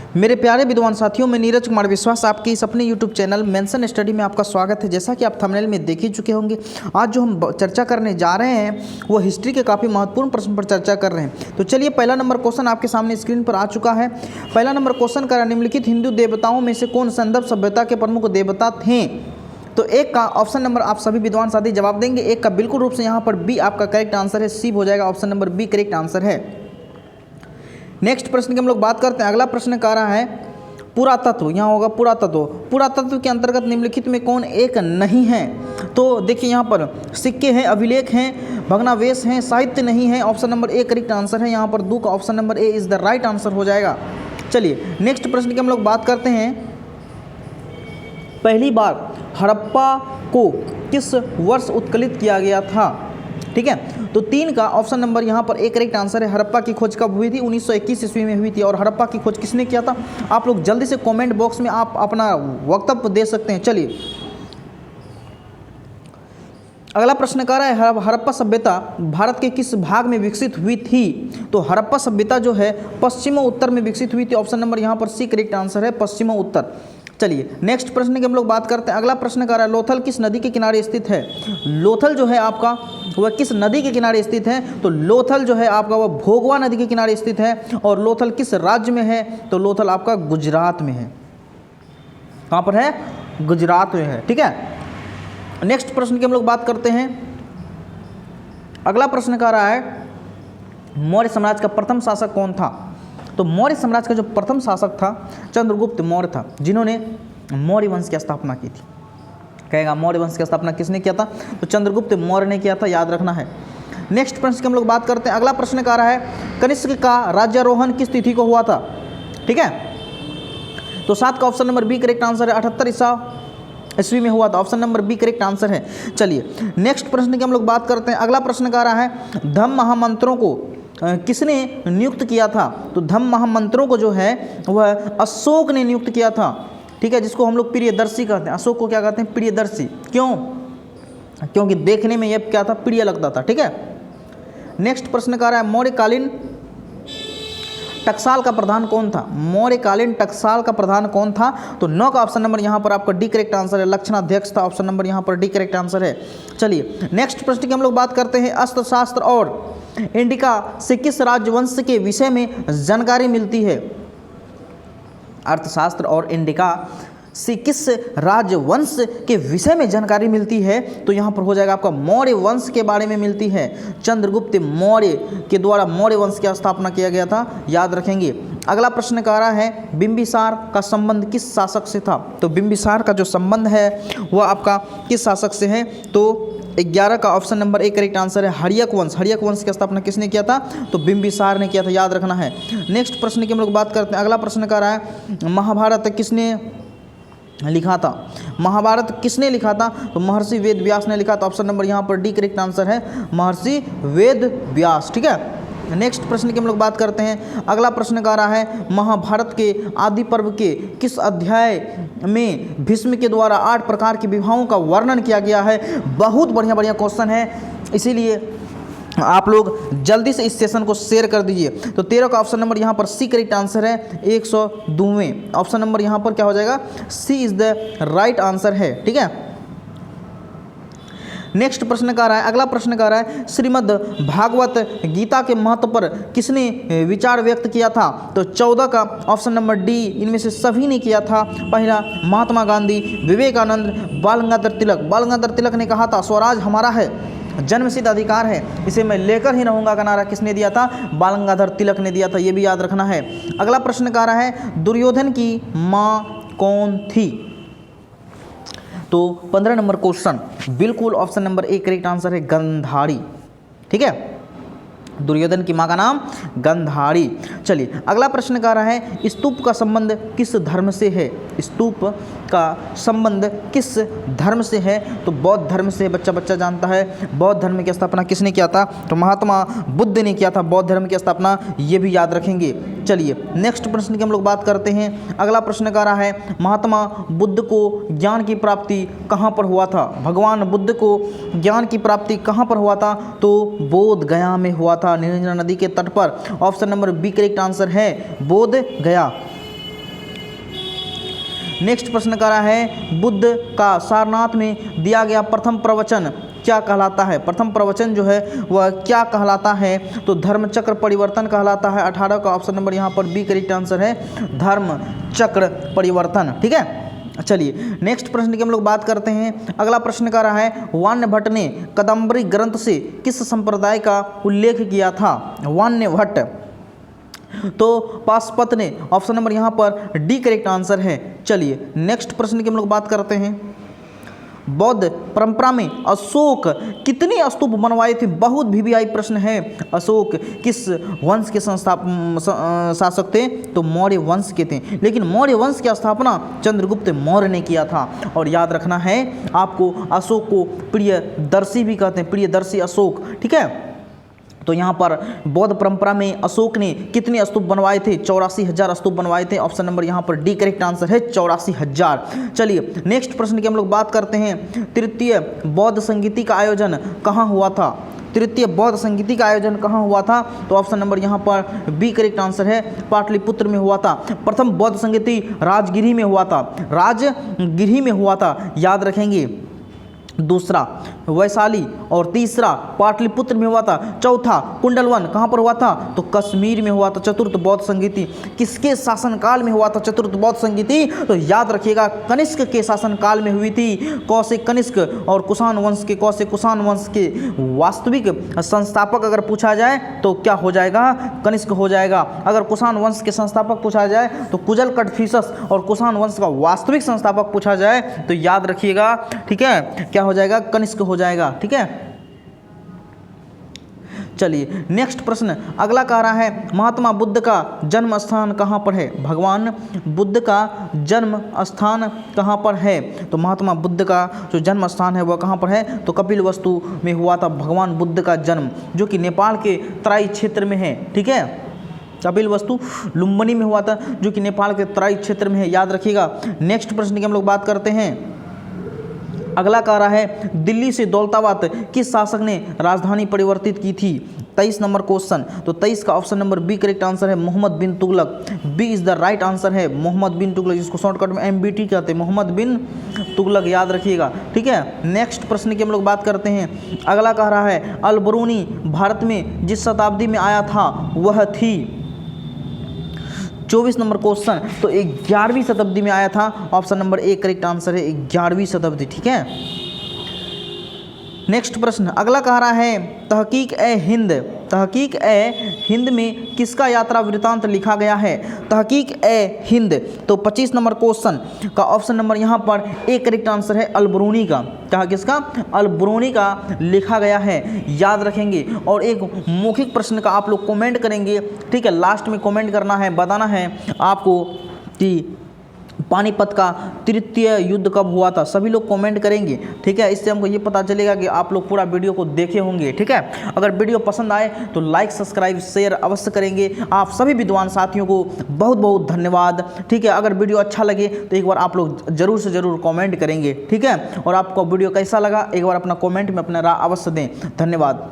मेरे प्यारे विद्वान साथियों, मैं नीरज कुमार विश्वास आपके इस अपने YouTube चैनल मेंशन स्टडी में आपका स्वागत है। जैसा कि आप थंबनेल में देख ही चुके होंगे, आज जो हम चर्चा करने जा रहे हैं वो हिस्ट्री के काफ़ी महत्वपूर्ण प्रश्न पर चर्चा कर रहे हैं। तो चलिए, पहला नंबर क्वेश्चन आपके सामने स्क्रीन पर आ चुका है। पहला नंबर क्वेश्चन का निम्नलिखित हिंदू देवताओं में से कौन संदर्भ सभ्यता के प्रमुख देवता थे? तो एक का ऑप्शन नंबर आप सभी विद्वान साथी जवाब देंगे, एक का बिल्कुल रूप से यहाँ पर बी आपका करेक्ट आंसर है, सी हो जाएगा, option number B correct answer है। नेक्स्ट प्रश्न की हम लोग बात करते हैं। अगला प्रश्न कह रहा है पुरातत्व, यहाँ होगा पुरातत्व। पुरातत्व के अंतर्गत निम्नलिखित में कौन एक नहीं है? तो देखिए यहाँ पर सिक्के हैं, अभिलेख हैं, भग्नावशेष हैं, साहित्य नहीं है, option number A correct answer है। यहाँ पर दो का option number A is the right answer हो जाएगा। चलिए नेक्स्ट प्रश्न की हम लोग बात करते हैं। पहली बार हड़प्पा को किस वर्ष उत्कलित किया गया था? ठीक है, तो तीन का ऑप्शन नंबर यहाँ पर एक करेक्ट आंसर है। हड़प्पा की खोज कब हुई थी? 1921 ईस्वी में हुई थी। और हड़प्पा की खोज किसने किया था? आप लोग जल्दी से कमेंट बॉक्स में आप अपना वक्तव्य दे सकते हैं। चलिए अगला प्रश्न कह रहा है हड़प्पा सभ्यता भारत के किस भाग में विकसित हुई थी? तो हड़प्पा सभ्यता जो है पश्चिम उत्तर में विकसित हुई थी। ऑप्शन नंबर यहाँ पर सी करेक्ट आंसर है, पश्चिम उत्तर। चलिए नेक्स्ट प्रश्न की हम लोग बात करते हैं। अगला प्रश्न कह रहा है लोथल किस नदी के किनारे स्थित है? लोथल जो है आपका वह किस नदी के किनारे स्थित है? तो लोथल जो है आपका वह भोगवा नदी के किनारे स्थित है। और लोथल किस राज्य में है? तो लोथल आपका गुजरात में है। कहाँ पर है? गुजरात में है। ठीक है, नेक्स्ट प्रश्न की हम लोग बात करते हैं। अगला प्रश्न कह रहा है मौर्य साम्राज्य का प्रथम शासक कौन था? तो मौर्य साम्राज्य का जो प्रथम शासक था चंद्रगुप्त मौर्य था, जिन्होंने मौर्य वंश की स्थापना की थी। कहेगा मौर्य वंश की स्थापना किसने किया था? तो चंद्रगुप्त मौर्य ने किया था, याद रखना है। नेक्स्ट प्रश्न की हम लोग बात करते हैं। अगला प्रश्न कह रहा है कनिष्क का राज्यारोहण किस तिथि को हुआ था? ठीक है, तो 7 का option number B correct answer है, 78 ईस्वी में हुआ था। Option number B correct answer है। चलिए नेक्स्ट प्रश्न की हम लोग बात करते हैं। अगला प्रश्न कह रहा है धम्म महामंत्रों को किसने नियुक्त किया था? तो धम्म महामंत्रों को जो है वह अशोक ने नियुक्त किया था। ठीक है, जिसको हम लोग प्रियदर्शी कहते हैं। अशोक को क्या कहते हैं? प्रियदर्शी। क्यों? क्योंकि देखने में यह क्या था? प्रिय लगता था। ठीक है, नेक्स्ट प्रश्न कह रहा है मौर्यकालीन टकसाल का प्रधान कौन था? मौर्यकालीन टकसाल का प्रधान कौन था? तो 9 का ऑप्शन नंबर यहाँ पर आपका डी करेक्ट आंसर है, लक्षणाध्यक्ष था। ऑप्शन नंबर यहाँ पर डी करेक्ट आंसर है। चलिए नेक्स्ट प्रश्न की हम लोग बात करते हैं। अर्थशास्त्र और इंडिका से किस राजवंश के विषय में जानकारी मिलती है? अर्थशास्त्र और इंडिका से किस राजवंश के विषय में जानकारी मिलती है? तो यहाँ पर हो जाएगा आपका मौर्य वंश के बारे में मिलती है। चंद्रगुप्त मौर्य के द्वारा मौर्य वंश की स्थापना किया गया था, याद रखेंगे। अगला प्रश्न कह रहा है बिंबिसार का संबंध किस शासक से था? तो बिंबिसार का जो संबंध है वह आपका किस शासक से है? तो 11 का option number A correct answer है, हर्यक वंश। हर्यक वंश की स्थापना किसने किया था? तो बिंबिसार ने किया था, याद रखना है। नेक्स्ट प्रश्न की हम लोग बात करते हैं। अगला प्रश्न कह रहा है महाभारत किसने लिखा था? महाभारत किसने लिखा था? तो महर्षि वेद व्यास ने लिखा था। ऑप्शन नंबर यहाँ पर डी करेक्ट आंसर है, महर्षि वेद व्यास। ठीक है, नेक्स्ट प्रश्न की हम लोग बात करते हैं। अगला प्रश्न कह रहा है महाभारत के आदि पर्व के किस अध्याय में भीष्म के द्वारा 8 प्रकार के विवाहों का वर्णन किया गया है? बहुत बढ़िया क्वेश्चन है, इसीलिए आप लोग जल्दी से इस सेशन को शेयर कर दीजिए। तो 13 का ऑप्शन नंबर यहाँ पर सी करेक्ट आंसर है, 102वें। ऑप्शन नंबर यहाँ पर क्या हो जाएगा? सी इज द राइट आंसर है। ठीक है, नेक्स्ट प्रश्न कह रहा है। अगला प्रश्न कह रहा है श्रीमद् भागवत गीता के महत्व पर किसने विचार व्यक्त किया था? तो 14 का ऑप्शन नंबर डी इनमें से सभी ने किया था। पहला महात्मा गांधी, विवेकानंद, बाल गंगाधर तिलक। बाल गंगाधर तिलक ने कहा था स्वराज हमारा है, जन्मसिद्ध अधिकार है, इसे मैं लेकर ही रहूंगा का नारा किसने दिया था? बाल गंगाधर तिलक ने दिया था, ये भी याद रखना है। अगला प्रश्न कह रहा है दुर्योधन की माँ कौन थी? तो 15 नंबर क्वेश्चन बिल्कुल option number A correct answer है, गंधारी। ठीक है, दुर्योधन की माँ का नाम गंधारी। चलिए अगला प्रश्न कह रहा है स्तूप का संबंध किस धर्म से है? स्तूप का संबंध किस धर्म से है? तो बौद्ध धर्म से। बच्चा जानता है बौद्ध धर्म की स्थापना किसने किया था? तो महात्मा बुद्ध ने किया था बौद्ध धर्म की स्थापना, ये भी याद रखेंगे। चलिए नेक्स्ट प्रश्न की हम लोग बात करते हैं। अगला प्रश्न कह रहा है महात्मा बुद्ध को ज्ञान की प्राप्ति कहाँ पर हुआ था? भगवान बुद्ध को ज्ञान की प्राप्ति कहाँ पर हुआ था? तो बोध गया में हुआ था, निरंजना नदी के तट पर। Option number B correct answer है, बोध गया। नेक्स्ट प्रश्न कर रहा है बुद्ध का सारनाथ में दिया गया प्रथम प्रवचन क्या कहलाता है? प्रथम प्रवचन जो है वह क्या कहलाता है? तो धर्म चक्र परिवर्तन कहलाता है। 18 का ऑप्शन नंबर यहाँ पर बी करेक्ट आंसर है, धर्म चक्र परिवर्तन। ठीक है, चलिए नेक्स्ट प्रश्न की हम लोग बात करते हैं। अगला प्रश्न कर रहा है वाण्य भट्ट ने कादंबरी ग्रंथ से किस संप्रदाय का उल्लेख किया था? वाण्य भट्ट तो पाशुपत ने, ऑप्शन नंबर यहाँ पर डी करेक्ट आंसर है। चलिए नेक्स्ट प्रश्न की हम लोग बात करते हैं। बौद्ध परंपरा में अशोक कितने स्तूप बनवाए थे? बहुत वीवीआई प्रश्न है। अशोक किस वंश के शासक थे? तो मौर्य वंश के थे, लेकिन मौर्य वंश की स्थापना चंद्रगुप्त मौर्य ने किया था। और याद रखना है आपको, अशोक को प्रियदर्शी भी कहते हैं, प्रियदर्शी अशोक। ठीक है, तो यहाँ पर बौद्ध परंपरा में अशोक ने कितने स्तूप बनवाए थे? 84,000 स्तूप बनवाए थे। ऑप्शन नंबर यहाँ पर डी करेक्ट आंसर है, 84,000। चलिए नेक्स्ट प्रश्न की हम लोग बात करते हैं। तृतीय बौद्ध संगीति का आयोजन कहाँ हुआ था? तृतीय बौद्ध संगीति का आयोजन कहाँ हुआ था? तो ऑप्शन नंबर यहाँ पर बी करेक्ट आंसर है, पाटलिपुत्र में हुआ था। प्रथम बौद्ध संगीति राजगिरी में हुआ था, राजगिरी में हुआ था, याद रखेंगे। दूसरा वैशाली और तीसरा पाटलिपुत्र में हुआ था। चौथा कुंडलवन कहाँ पर हुआ था? तो कश्मीर में हुआ था। चतुर्थ बौद्ध संगीति किसके शासनकाल में हुआ था? चतुर्थ बौद्ध संगीति तो याद रखिएगा कनिष्क के शासनकाल में हुई थी। कौशिक कनिष्क और कुषाण वंश के, कौशिक कुषाण वंश के वास्तविक संस्थापक अगर पूछा जाए तो क्या हो जाएगा? कनिष्क हो जाएगा। अगर कुषाण वंश के संस्थापक पूछा जाए तो कुजल कटफिसस, और कुषाण वंश का वास्तविक संस्थापक पूछा जाए तो याद रखिएगा, ठीक है, क्या हो जाएगा? कनिष्क हो जाएगा। ठीक है, चलिए नेक्स्ट प्रश्न अगला कह रहा है महात्मा बुद्ध का जन्म स्थान कहाँ पर है? भगवान बुद्ध का जन्म स्थान कहाँ पर है? तो महात्मा बुद्ध का जो जन्म स्थान है वह कहाँ पर है? तो कपिलवस्तु में हुआ था भगवान बुद्ध का जन्म, जो कि नेपाल के तराई क्षेत्र में है। ठीक है, कपिलवस्तु लुम्बिनी में हुआ था, जो कि नेपाल के तराई क्षेत्र में है, याद रखिएगा। नेक्स्ट प्रश्न की हम लोग बात करते हैं। अगला कह रहा है दिल्ली से दौलताबाद किस शासक ने राजधानी परिवर्तित की थी? 23 नंबर क्वेश्चन। तो 23 का option number B correct answer है, Mohammad bin Tughlaq. B is the right answer है, मोहम्मद बिन तुगलक, जिसको शॉर्टकट में एमबीटी कहते हैं, मोहम्मद बिन तुगलक, याद रखिएगा। ठीक है, नेक्स्ट प्रश्न की हम लोग बात करते हैं। अगला कह रहा है अल बरूनी भारत में जिस शताब्दी में आया था वह थी? 24 नंबर क्वेश्चन। तो 11वीं शताब्दी में आया था। Option number A correct answer है, 11वीं शताब्दी। ठीक है, नेक्स्ट प्रश्न अगला कह रहा है तहकीक ए हिंद, तहकीक ए हिंद में किसका यात्रा वृत्तांत लिखा गया है? तहकीक ए हिंद तो 25 नंबर क्वेश्चन का ऑप्शन नंबर यहाँ पर ए करेक्ट आंसर है, अल बरूनी का। कहा किसका? अल बरूनी का लिखा गया है, याद रखेंगे। और एक मौखिक प्रश्न का आप लोग कमेंट करेंगे। ठीक है, लास्ट में कमेंट करना है, बताना है आपको कि पानीपत का तृतीय युद्ध कब हुआ था। सभी लोग कमेंट करेंगे। ठीक है, इससे हमको ये पता चलेगा कि आप लोग पूरा वीडियो को देखे होंगे। ठीक है, अगर वीडियो पसंद आए तो लाइक सब्सक्राइब शेयर अवश्य करेंगे। आप सभी विद्वान साथियों को बहुत बहुत धन्यवाद। ठीक है, अगर वीडियो अच्छा लगे तो एक बार आप लोग जरूर से ज़रूर कमेंट करेंगे। ठीक है, और आपको वीडियो कैसा लगा एक बार अपना कमेंट में अपना राय अवश्य दें। धन्यवाद।